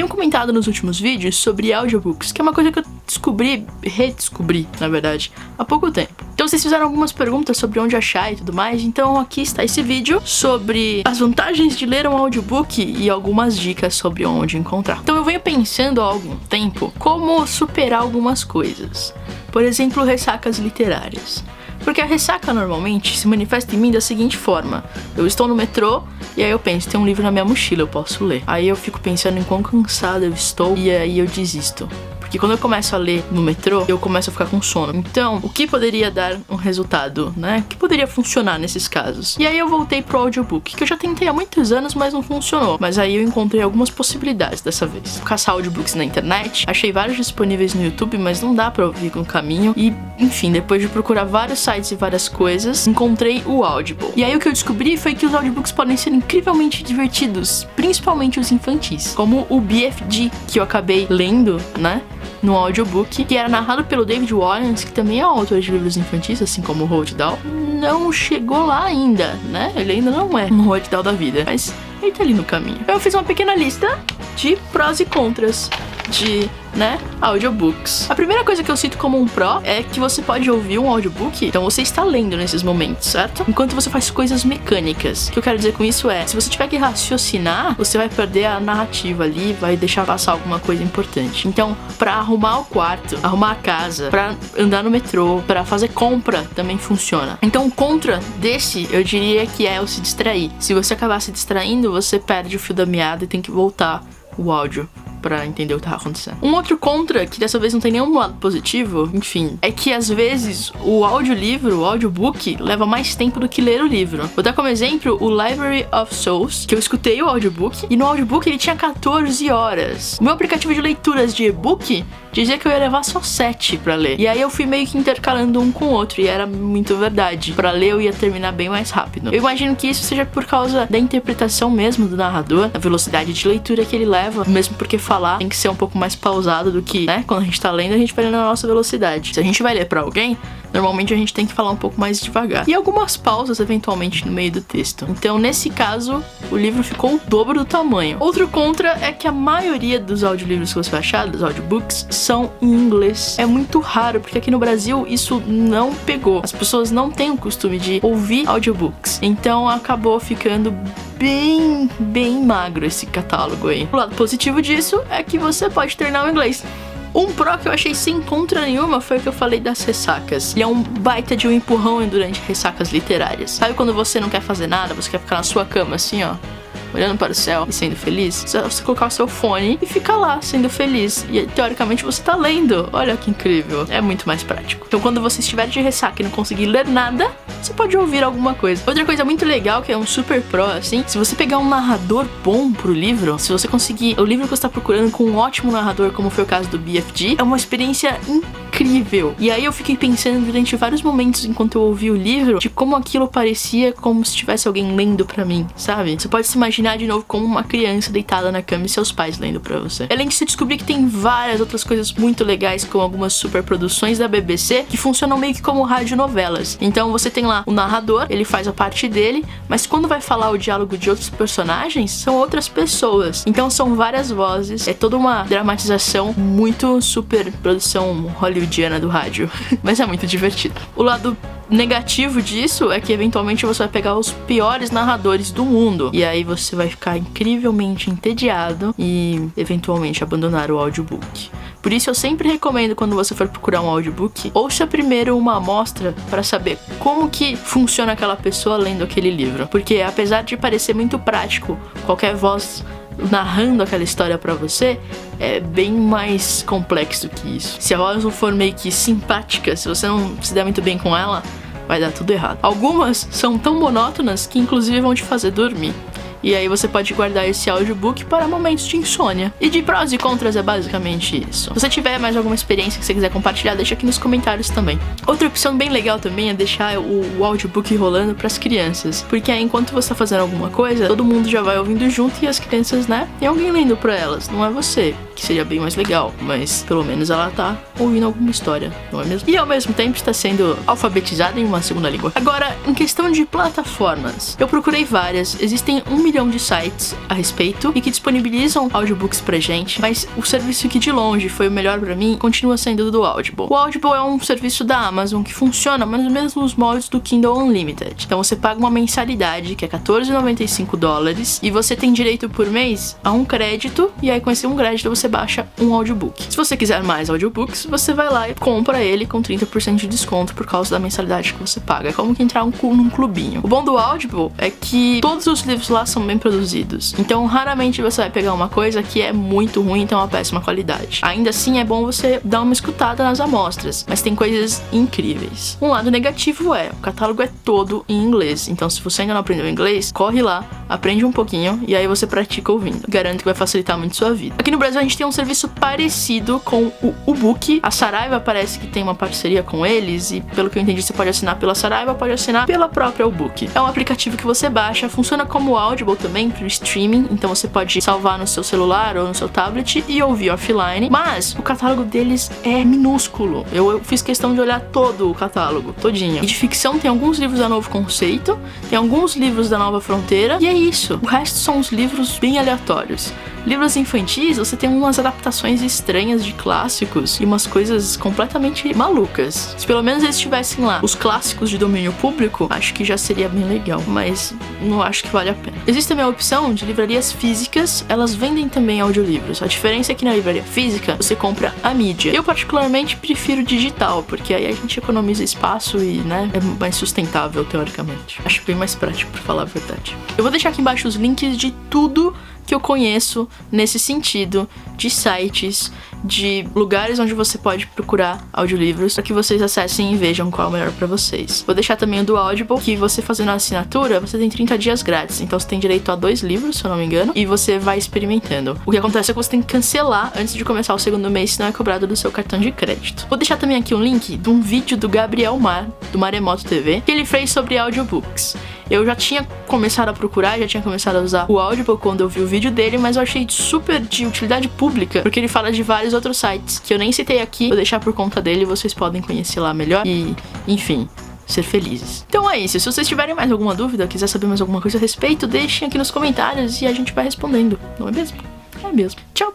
Tenho comentado nos últimos vídeos sobre audiobooks, que é uma coisa que eu redescobri, na verdade, há pouco tempo. Então vocês fizeram algumas perguntas sobre onde achar e tudo mais, então aqui está esse vídeo sobre as vantagens de ler um audiobook e algumas dicas sobre onde encontrar. Então eu venho pensando há algum tempo como superar algumas coisas. Por exemplo, ressacas literárias. Porque a ressaca normalmente se manifesta em mim da seguinte forma: eu estou no metrô e aí eu penso, tem um livro na minha mochila, eu posso ler. Aí eu fico pensando em quão cansado eu estou e aí eu desisto. Porque quando eu começo a ler no metrô, eu começo a ficar com sono. Então, o que poderia dar um resultado, né? O que poderia funcionar nesses casos? E aí eu voltei pro audiobook, que eu já tentei há muitos anos, mas não funcionou. Mas aí eu encontrei algumas possibilidades dessa vez. Caçar audiobooks na internet, achei vários disponíveis no YouTube, mas não dá pra ouvir no caminho. E, enfim, depois de procurar vários sites e várias coisas, encontrei o Audible. E aí o que eu descobri foi que os audiobooks podem ser incrivelmente divertidos, principalmente os infantis. Como o BFG, que eu acabei lendo, né? No audiobook, que era narrado pelo David Walliams, que também é autor de livros infantis, assim como o Roald Dahl. Não chegou lá ainda, né? Ele ainda não é um Roald Dahl da vida, mas ele tá ali no caminho. Eu fiz uma pequena lista de prós e contras de, audiobooks. A primeira coisa que eu cito como um pró é que você pode ouvir um audiobook, então você está lendo nesses momentos, certo? Enquanto você faz coisas mecânicas. O que eu quero dizer com isso é, se você tiver que raciocinar, você vai perder a narrativa ali, vai deixar passar alguma coisa importante. Então, pra arrumar o quarto, arrumar a casa, pra andar no metrô, pra fazer compra, também funciona. Então, o contra desse, eu diria que é o se distrair. Se você acabar se distraindo, você perde o fio da meada e tem que voltar o áudio pra entender o que tá acontecendo. Um outro contra, que dessa vez não tem nenhum lado positivo, enfim, é que às vezes o audiolivro, o audiobook, leva mais tempo do que ler o livro. Vou dar como exemplo o Library of Souls, que eu escutei o audiobook, e no audiobook ele tinha 14 horas. O meu aplicativo de leituras de e-book dizia que eu ia levar só 7 pra ler. E aí eu fui meio que intercalando um com o outro, e era muito verdade. Pra ler eu ia terminar bem mais rápido. Eu imagino que isso seja por causa da interpretação mesmo do narrador, da velocidade de leitura que ele leva, mesmo porque falar tem que ser um pouco mais pausado do que, quando a gente tá lendo, a gente vai ler na nossa velocidade. Se a gente vai ler pra alguém, normalmente a gente tem que falar um pouco mais devagar. E algumas pausas, eventualmente, no meio do texto. Então, nesse caso, o livro ficou o dobro do tamanho. Outro contra é que a maioria dos audiolivros que você vai achar, dos audiobooks, são em inglês. É muito raro, porque aqui no Brasil isso não pegou. As pessoas não têm o costume de ouvir audiobooks. Então, acabou ficando bem magro esse catálogo aí. O lado positivo disso é que você pode treinar o inglês. Um pró que eu achei sem contra nenhuma foi o que eu falei das ressacas. Ele é um baita de um empurrão durante ressacas literárias. Sabe quando você não quer fazer nada, você quer ficar na sua cama assim, ó, olhando para o céu e sendo feliz? Você colocar o seu fone e ficar lá sendo feliz. E teoricamente você tá lendo. Olha que incrível. É muito mais prático. Então quando você estiver de ressaca e não conseguir ler nada, você pode ouvir alguma coisa. Outra coisa muito legal, que é um super pró, assim, se você pegar um narrador bom pro livro, se você conseguir o livro que você tá procurando com um ótimo narrador, como foi o caso do BFG, é uma experiência incrível. E aí eu fiquei pensando durante vários momentos, enquanto eu ouvi o livro, de como aquilo parecia como se tivesse alguém lendo pra mim, sabe? Você pode se imaginar de novo como uma criança deitada na cama e seus pais lendo pra você. Além de você descobrir que tem várias outras coisas muito legais, com algumas superproduções da BBC, que funcionam meio que como radionovelas. Então você tem lá o narrador, ele faz a parte dele, mas quando vai falar o diálogo de outros personagens, são outras pessoas. Então são várias vozes, é toda uma dramatização muito super produção hollywoodiana do rádio. Mas é muito divertido. O lado negativo disso é que eventualmente você vai pegar os piores narradores do mundo, e aí você vai ficar incrivelmente entediado e eventualmente abandonar o audiobook. Por isso eu sempre recomendo, quando você for procurar um audiobook, ouça primeiro uma amostra para saber como que funciona aquela pessoa lendo aquele livro. Porque apesar de parecer muito prático, qualquer voz narrando aquela história pra você, é bem mais complexo que isso. Se a voz não for meio que simpática, se você não se der muito bem com ela, vai dar tudo errado. Algumas são tão monótonas que inclusive vão te fazer dormir. E aí você pode guardar esse audiobook para momentos de insônia. E de prós e contras é basicamente isso. Se você tiver mais alguma experiência que você quiser compartilhar, deixa aqui nos comentários também. Outra opção bem legal também é deixar o audiobook rolando para as crianças. Porque aí enquanto você tá fazendo alguma coisa, todo mundo já vai ouvindo junto e as crianças, tem alguém lendo para elas. Não é você, que seria bem mais legal. Mas pelo menos ela tá ouvindo alguma história, não é mesmo? E ao mesmo tempo está sendo alfabetizada em uma segunda língua. Agora, em questão de plataformas, eu procurei várias. Existem 1 milhão de sites a respeito e que disponibilizam audiobooks pra gente, mas o serviço que de longe foi o melhor pra mim continua sendo do Audible. O Audible é um serviço da Amazon que funciona mais ou menos nos moldes do Kindle Unlimited. Então você paga uma mensalidade que é $14,95 e você tem direito por mês a um crédito, e aí com esse um crédito você baixa um audiobook. Se você quiser mais audiobooks, você vai lá e compra ele com 30% de desconto por causa da mensalidade que você paga. É como que entrar num clubinho. O bom do Audible é que todos os livros lá são bem produzidos. Então raramente você vai pegar uma coisa que é muito ruim, então é uma péssima qualidade. Ainda assim é bom você dar uma escutada nas amostras, mas tem coisas incríveis. Um lado negativo é, o catálogo é todo em inglês. Então se você ainda não aprendeu inglês, corre lá, aprende um pouquinho e aí você pratica ouvindo. Garanto que vai facilitar muito sua vida. Aqui no Brasil a gente tem um serviço parecido com o Ubook. A Saraiva parece que tem uma parceria com eles e pelo que eu entendi você pode assinar pela Saraiva, pode assinar pela própria Ubook. É um aplicativo que você baixa, funciona como o Audible também pro streaming, então você pode salvar no seu celular ou no seu tablet e ouvir offline, mas o catálogo deles é minúsculo. Eu fiz questão de olhar todo o catálogo, todinho. E de ficção tem alguns livros da Novo Conceito, tem alguns livros da Nova Fronteira e é isso. O resto são os livros bem aleatórios. Livros infantis, você tem umas adaptações estranhas de clássicos e umas coisas completamente malucas. Se pelo menos eles tivessem lá os clássicos de domínio público, acho que já seria bem legal, mas não acho que vale a pena. Existe também a opção de livrarias físicas, elas vendem também audiolivros. A diferença é que na livraria física você compra a mídia. Eu particularmente prefiro digital, porque aí a gente economiza espaço e, né, é mais sustentável teoricamente. Acho bem mais prático, pra falar a verdade. Eu vou deixar aqui embaixo os links de tudo que eu conheço nesse sentido, de sites, de lugares onde você pode procurar audiolivros, para que vocês acessem e vejam qual é o melhor para vocês. Vou deixar também o do Audible, que você fazendo a assinatura, você tem 30 dias grátis, então você tem direito a 2 livros, se eu não me engano, e você vai experimentando. O que acontece é que você tem que cancelar antes de começar o segundo mês, senão é cobrado do seu cartão de crédito. Vou deixar também aqui um link de um vídeo do Gabriel Mar, do Maremoto TV, que ele fez sobre audiobooks. Eu já tinha começado a procurar, já tinha começado a usar o Audible quando eu vi o vídeo dele, mas eu achei super de utilidade pública, porque ele fala de vários outros sites que eu nem citei aqui, vou deixar por conta dele, vocês podem conhecer lá melhor e, enfim, ser felizes. Então é isso, se vocês tiverem mais alguma dúvida, quiser saber mais alguma coisa a respeito, deixem aqui nos comentários e a gente vai respondendo, não é mesmo? É mesmo. Tchau!